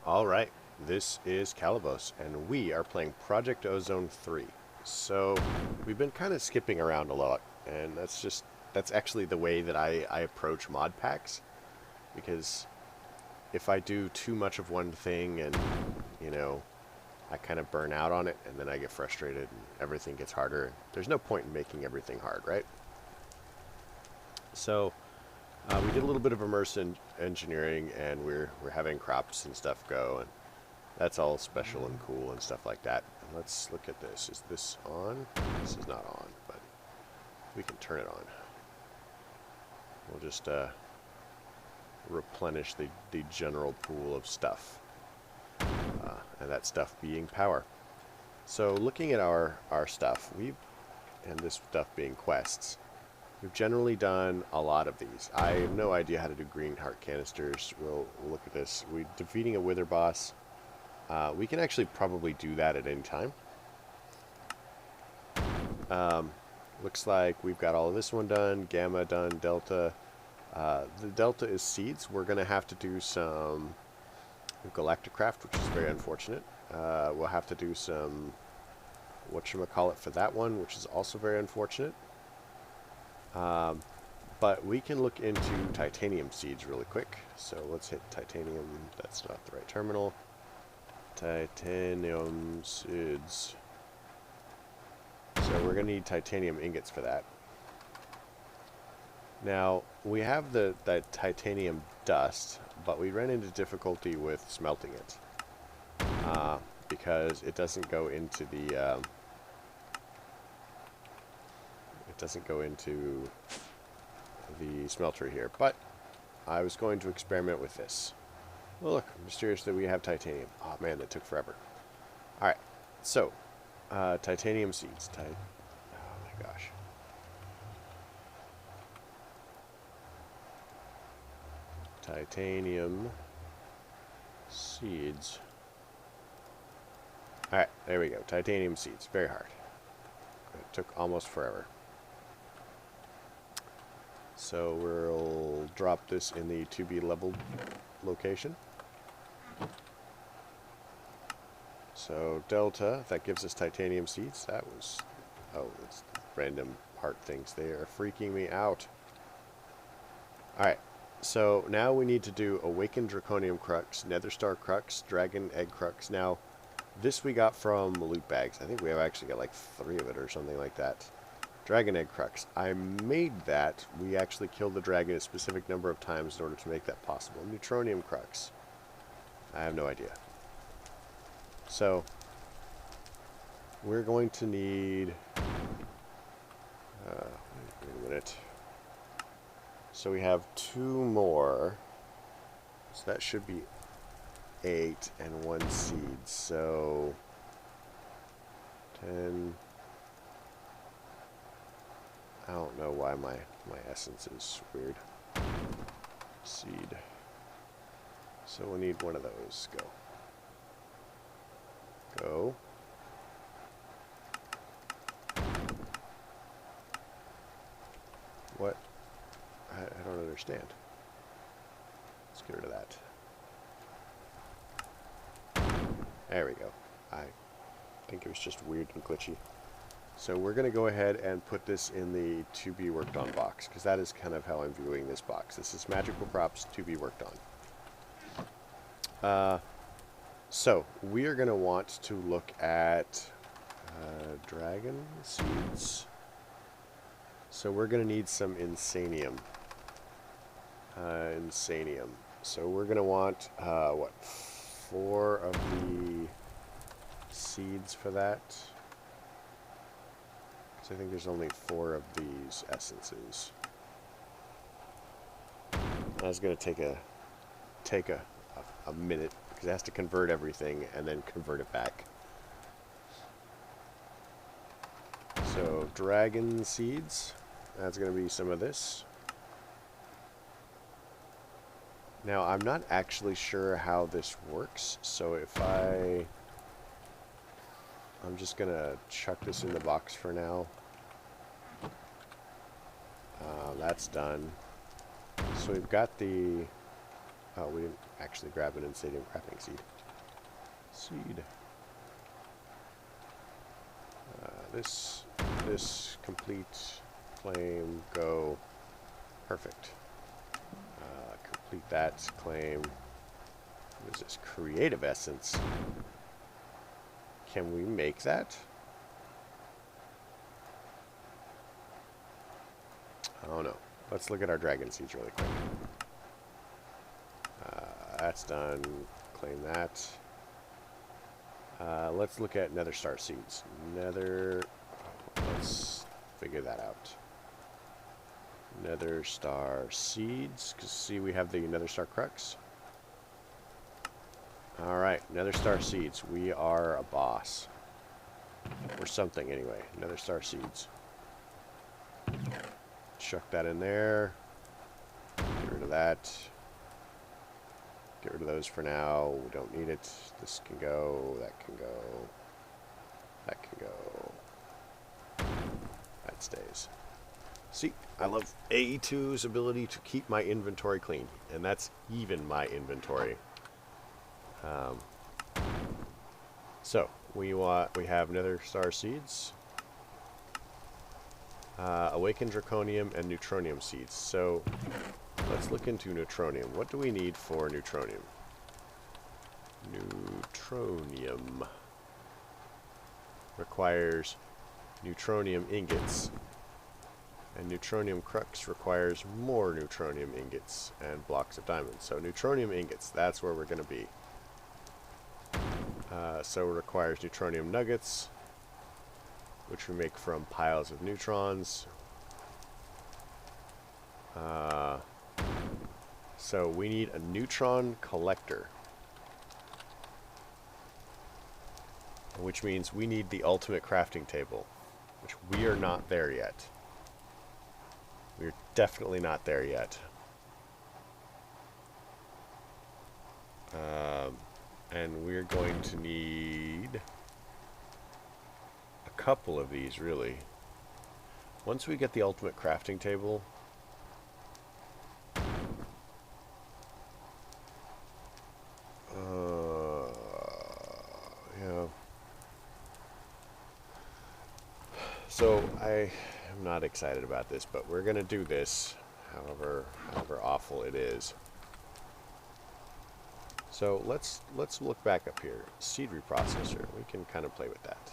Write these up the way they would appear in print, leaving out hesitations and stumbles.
Alright, this is Calibos, and we are playing Project Ozone 3. So, we've been kind of skipping around a lot, and that's actually the way that I approach mod packs, because if I do too much of one thing and, you know, I kind of burn out on it, and then I get frustrated, and everything gets harder. There's no point in making everything hard, right? So, we did a little bit of immersive engineering, and we're having crops and stuff go, and that's all special and cool and stuff like that. And let's look at this. Is this on? This is not on, but we can turn it on. We'll just replenish the general pool of stuff, and that stuff being power. So looking at our stuff, and this stuff being quests, we've generally done a lot of these. I have no idea how to do green heart canisters. We'll look at this. We're defeating a wither boss. We can actually probably do that at any time. Looks like we've got all of this one done. Gamma done. Delta. The Delta is seeds. We're going to have to do some Galacticraft, which is very unfortunate. We'll have to do some whatchamacallit for that one, which is also very unfortunate. But we can look into titanium seeds really quick. So let's hit titanium. That's not the right terminal. Titanium seeds. So we're going to need titanium ingots for that. Now, we have the titanium dust, but we ran into difficulty with smelting it. Because it doesn't go into the... it doesn't go into the smelter here. But I was going to experiment with this. Well, look, mysteriously we have titanium. Oh man, that took forever. Alright, so, titanium seeds. Oh my gosh. Titanium seeds. Alright, there we go. Titanium seeds. Very hard. It took almost forever. So we'll drop this in the to be leveled location. So Delta, that gives us titanium seeds. That was, oh, it's random heart things. They are freaking me out. Alright, so now we need to do Awakened Draconium Crux, Nether Star Crux, Dragon Egg Crux. Now, this we got from loot bags. I think we have actually got like 3 of it or something like that. Dragon Egg Crux. I made that. We actually killed the dragon a specific number of times in order to make that possible. Neutronium Crux. I have no idea. So, we're going to need... wait a minute. So we have 2 more. So that should be 8 and 1 seed. So, 10... I don't know why my essence is weird. Seed. So we'll need one of those. Go. Go. What? I don't understand. Let's get rid of that. There we go. I think it was just weird and glitchy. So we're going to go ahead and put this in the to be worked on box, because that is kind of how I'm viewing this box. This is magical props to be worked on. So we are going to want to look at dragon seeds. So we're going to need some insanium. Insanium. So we're going to want, what, 4 of the seeds for that. So I think there's only 4 of these essences. That's going to take a minute, because it has to convert everything and then convert it back. So dragon seeds. That's going to be some of this. Now I'm not actually sure how this works, so if I'm just going to chuck this in the box for now. That's done. So we've got the Oh, we didn't actually grab an Insadium crafting seed. This complete claim go. Perfect. Complete that claim. What is this? Creative essence. Can we make that? I don't know. Let's look at our dragon seeds really quick. That's done. Claim that. Let's look at nether star seeds. Let's figure that out. Nether star seeds. Because see, we have the nether star crux. Alright, nether star seeds. We are a boss. Or something, anyway. Nether star seeds. Chuck that in there. Get rid of that. Get rid of those for now. We don't need it. This can go. That can go. That can go. That stays. See, I love AE2's ability to keep my inventory clean. And that's even my inventory. So, we have nether star seeds. Awakened Draconium and Neutronium seeds. So, let's look into Neutronium. What do we need for Neutronium? Neutronium requires Neutronium ingots. And Neutronium crux requires more Neutronium ingots and blocks of diamonds. So Neutronium ingots, that's where we're going to be. So it requires Neutronium nuggets, which we make from piles of neutrons. So we need a neutron collector, which means we need the ultimate crafting table, which we are not there yet. We're definitely not there yet. And we're going to need a couple of these, really. Once we get the ultimate crafting table, yeah. So I am not excited about this, but we're gonna do this, however awful it is. So let's look back up here. Seed reprocessor. We can kind of play with that.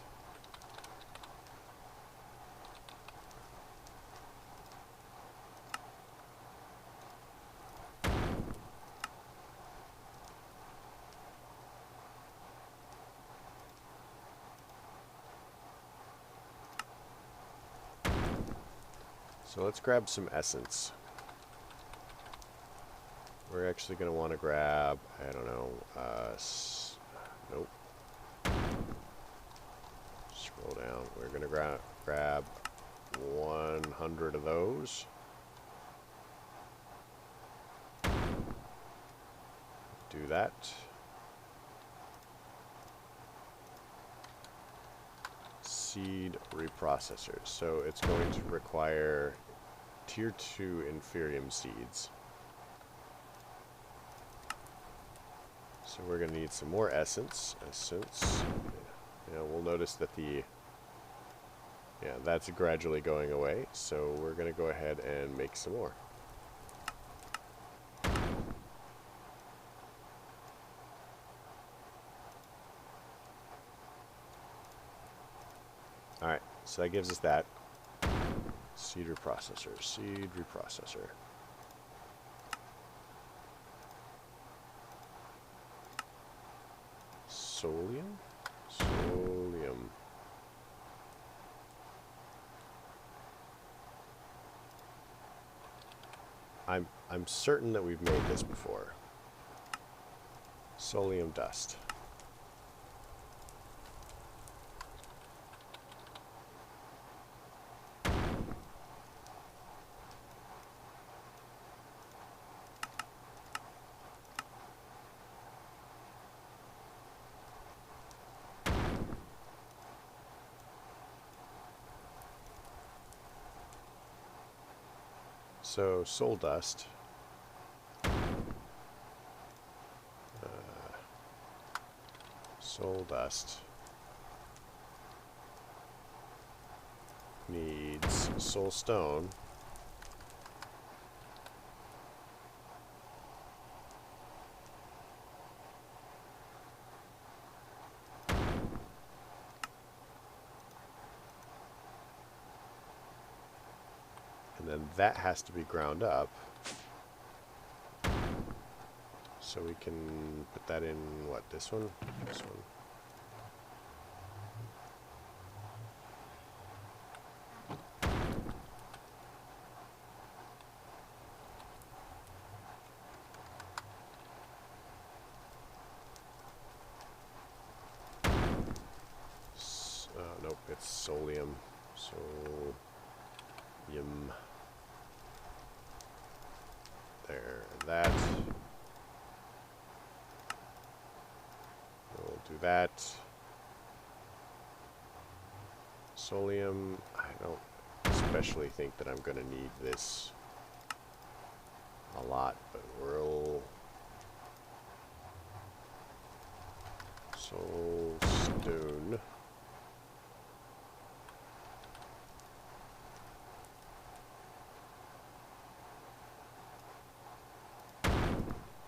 So let's grab some essence. We're actually going to want to grab, I don't know, nope. Scroll down. We're going to grab 100 of those. Do that. Seed reprocessors. So it's going to require tier 2 inferium seeds. So we're going to need some more essence. Yeah, we'll notice that that's gradually going away. So we're going to go ahead and make some more. Alright, so that gives us that. Seed reprocessor. Seed reprocessor. Solium? Solium. I'm certain that we've made this before. Solium dust. So, soul dust. Soul dust needs soul stone. And then that has to be ground up. So we can put that in, what, this one? This one. Nope, it's solium. Solium. There, that. We'll do that. Solium, I don't especially think that I'm going to need this a lot, but we'll... Soul stone.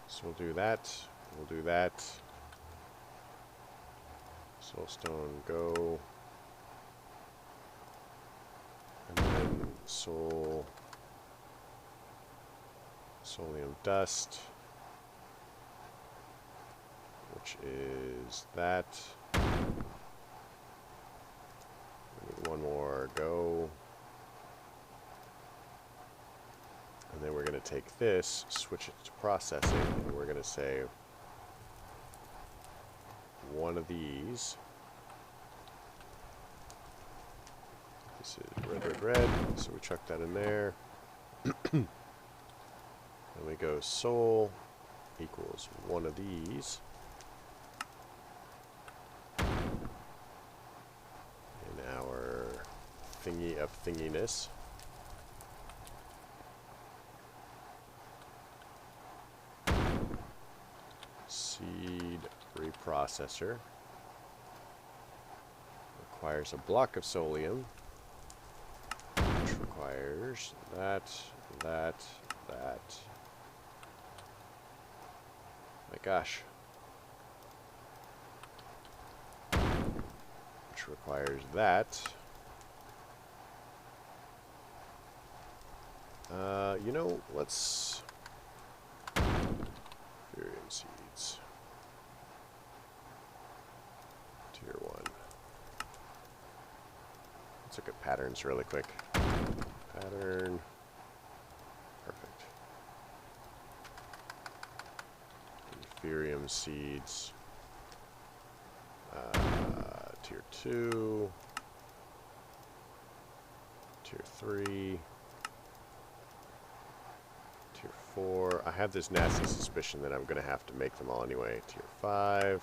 So we'll do that. We'll do that. Soulstone, go. And then solium dust, which is that. We need one more, go. And then we're going to take this, switch it to processing, and we're going to say one of these. This is red, red, red, so we chuck that in there. And we go soul equals one of these. In our thingy of thinginess. Seed reprocessor. Requires a block of solium. Which requires that. My gosh. Which requires that. You know, let's... Furium seeds. Tier 1. Let's look at patterns really quick. Pattern. Perfect. Furium seeds. Tier 2. Tier 3. Tier 4. I have this nasty suspicion that I'm going to have to make them all anyway. Tier 5.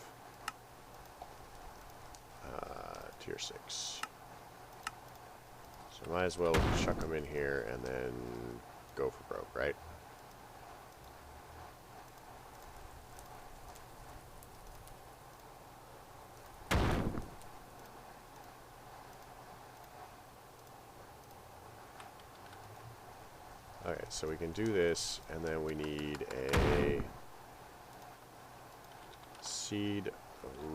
Tier 6. So might as well chuck them in here and then go for broke, right? Okay, so we can do this, and then we need a seed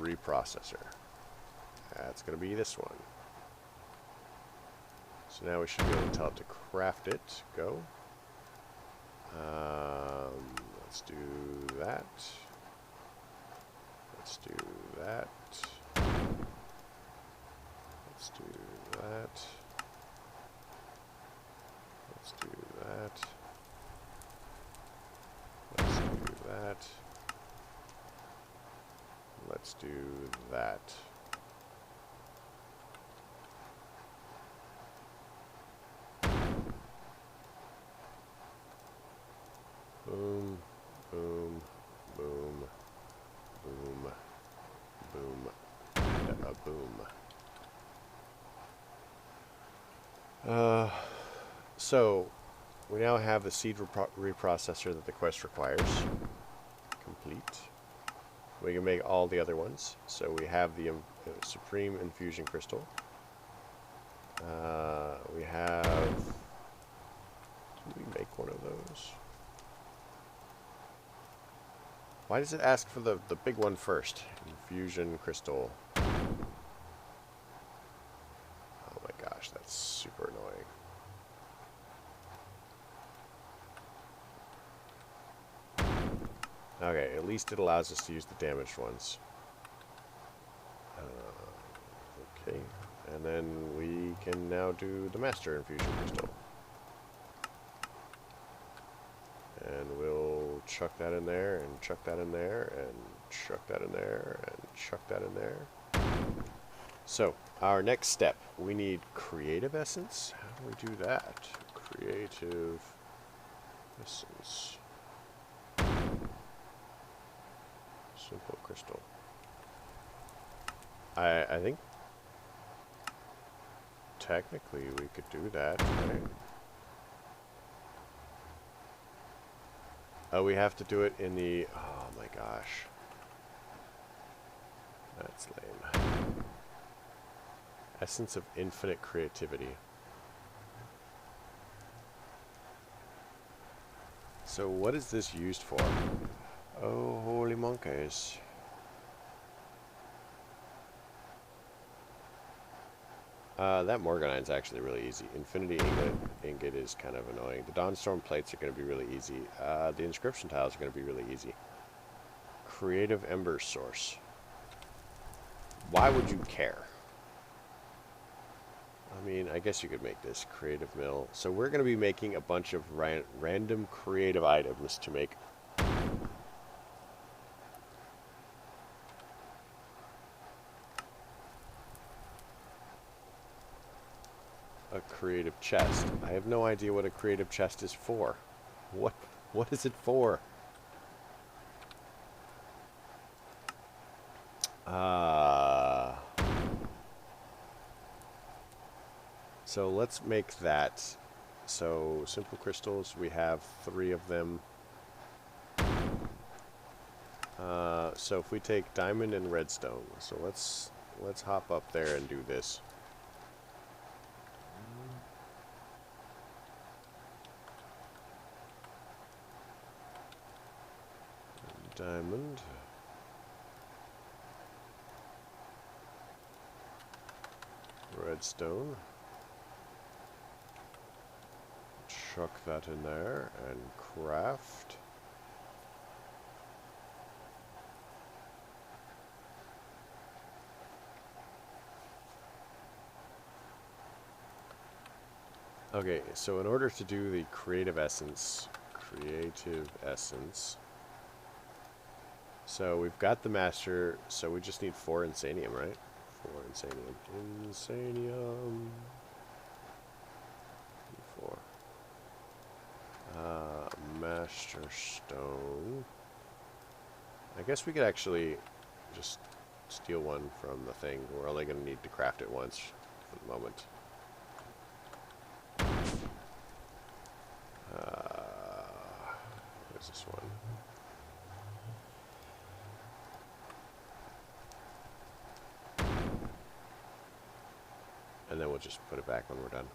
reprocessor. That's going to be this one. So now we should be able to tell it to craft it. Go. Let's do that. Let's do that. Let's do that. Let's do that. Let's do that. Let's do that. Boom, boom, boom, boom, boom, and a boom. So we now have the seed reprocessor that the quest requires. Complete. we can make all the other ones. So we have the Supreme Infusion Crystal. We have... Can we make one of those? Why does it ask for the big one first? Infusion Crystal. Oh my gosh, that's super annoying. Okay, at least it allows us to use the damaged ones. Okay, and then we can now do the Master Infusion Crystal. And we'll chuck that in there, and chuck that in there, and chuck that in there, and chuck that in there. So, our next step, we need Creative Essence. How do we do that? Creative Essence. Simple Crystal. I think technically we could do that, right? Oh, we have to do it in the... Oh my gosh. That's lame. Essence of Infinite Creativity. So what is this used for? Oh, holy monkeys. That Morganine's actually really easy. Infinity Ingot is kind of annoying. The Dawnstorm plates are going to be really easy. The inscription tiles are going to be really easy. Creative Ember Source. Why would you care? I mean, I guess you could make this Creative Mill. So we're going to be making a bunch of random creative items to make a creative chest. I have no idea what a creative chest is for. What is it for? So let's make that. So simple crystals, we have 3 of them. So if we take diamond and redstone, so let's hop up there and do this. Diamond. Redstone. Chuck that in there and craft. Okay, so in order to do the creative essence, so we've got the master, so we just need 4 insanium, right? 4 insanium. Insanium. 4. Master stone. I guess we could actually just steal one from the thing. We're only going to need to craft it once for the moment. Where's this one? And then we'll just put it back when we're done.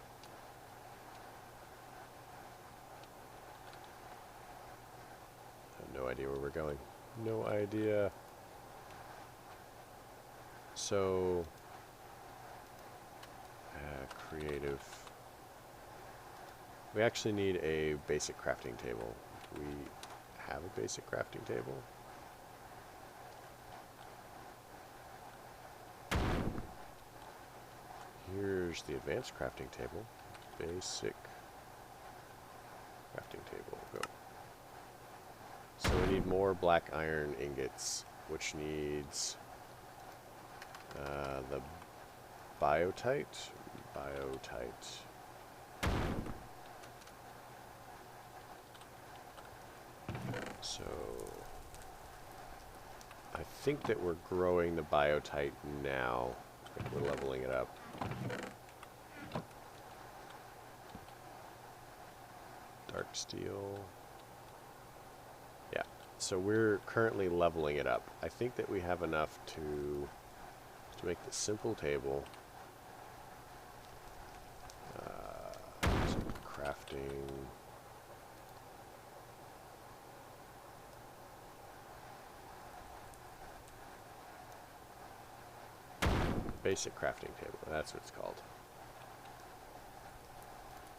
I have no idea where we're going. No idea. So, creative. We actually need a basic crafting table. Do we have a basic crafting table? Here's the advanced crafting table. Basic crafting table. Go. So we need more black iron ingots, which needs the biotite. So I think that we're growing the biotite now. I think we're leveling it up. Dark steel. Yeah. So we're currently leveling it up. I think that we have enough to make this simple table. Some crafting. Basic crafting table, that's what it's called.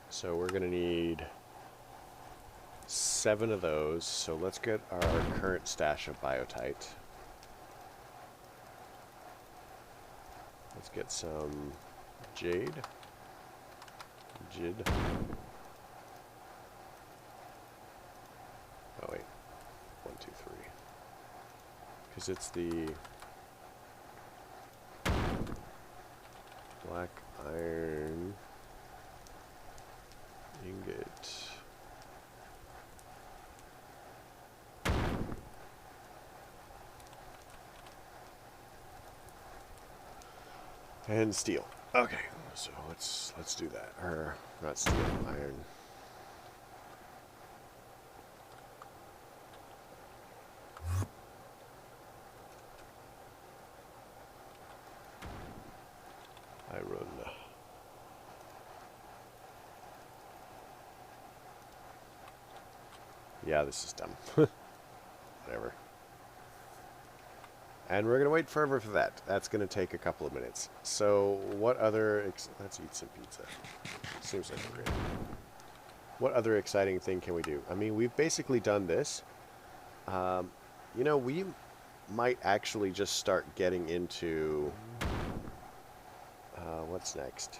So we're going to need 7 of those. So let's get our current stash of biotite. Let's get some jade. Jid. Oh wait. 1, 2, 3. Because it's the black iron ingot. And steel. Okay, so let's do that. Or not steel, iron. Iron. Yeah, this is dumb. Whatever. And we're going to wait forever for that. That's going to take a couple of minutes. So what other... let's eat some pizza. Seems like a great... What other exciting thing can we do? I mean, we've basically done this. You know, we might actually just start getting into... what's next?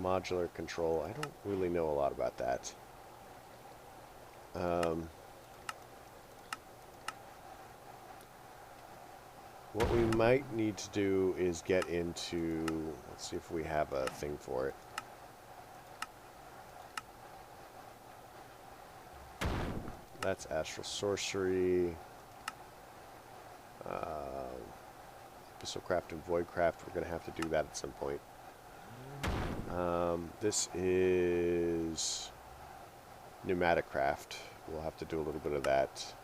Modular control. I don't really know a lot about that. What we might need to do is get into... Let's see if we have a thing for it. That's astral sorcery. Abyssal and voidcraft. We're going to have to do that at some point. This is pneumatic craft. We'll have to do a little bit of that.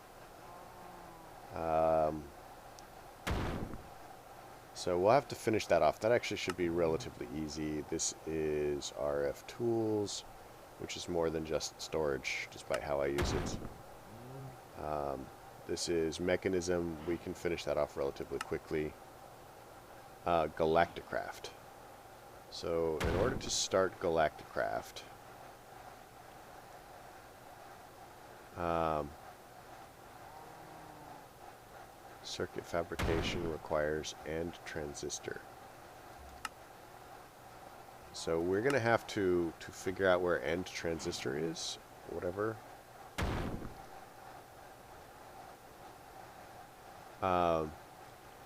So we'll have to finish that off. That actually should be relatively easy. This is RF tools, which is more than just storage, despite how I use it. This is mechanism. We can finish that off relatively quickly. Galacticraft. So in order to start Galacticraft, circuit fabrication requires AND transistor. So we're going to have to figure out where AND transistor is, whatever.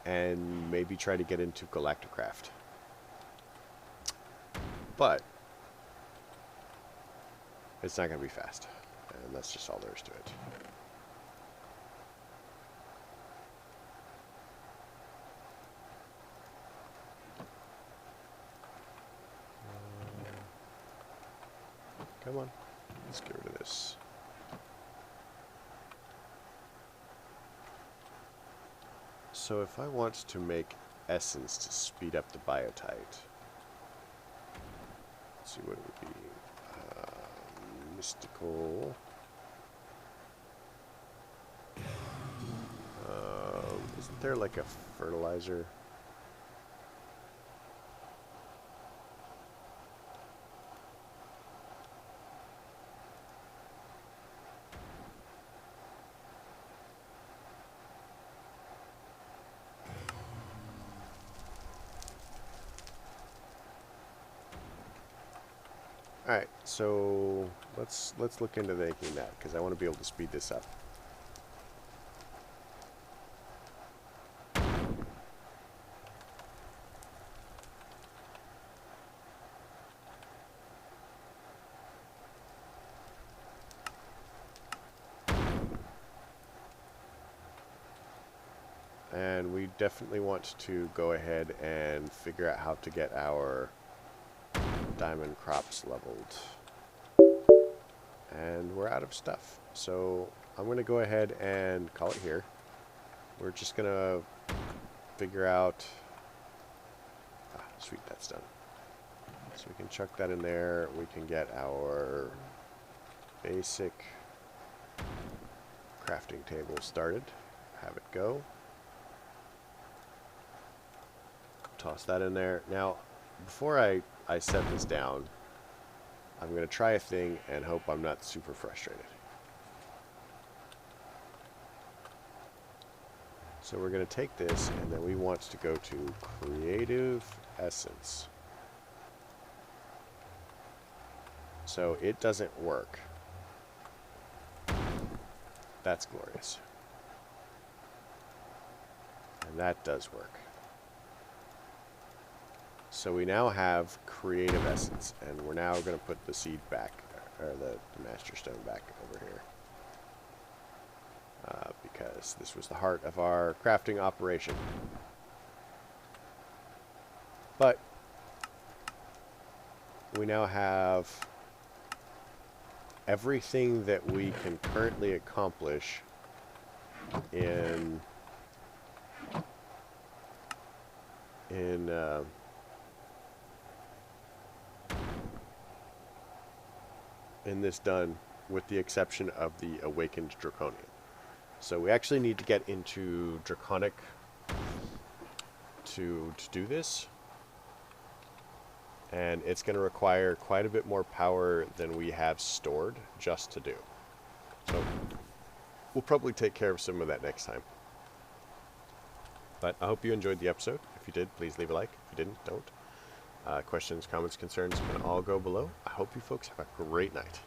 And maybe try to get into Galacticraft. But it's not going to be fast, and that's just all there is to it. Come on, let's get rid of this. So if I want to make essence to speed up the biotite, let's see what it would be. Mystical. Isn't there like a fertilizer? Alright, so let's look into making that, because I want to be able to speed this up. And we definitely want to go ahead and figure out how to get our diamond crops leveled. And we're out of stuff. So I'm going to go ahead and call it here. We're just going to figure out... Ah, sweet, that's done. So we can chuck that in there. We can get our basic crafting table started. Have it go. Toss that in there. Now, before I set this down, I'm going to try a thing and hope I'm not super frustrated. So we're going to take this, and then we want to go to Creative Essence. So it doesn't work. That's glorious. And that does work. So we now have Creative Essence, and we're now going to put the seed back, or the Master Stone back over here. Because this was the heart of our crafting operation. But we now have everything that we can currently accomplish in this done, with the exception of the Awakened Draconian. So we actually need to get into Draconic to do this. And it's going to require quite a bit more power than we have stored just to do. So we'll probably take care of some of that next time. But I hope you enjoyed the episode. If you did, please leave a like. If you didn't, don't. Questions, comments, concerns can all go below. I hope you folks have a great night.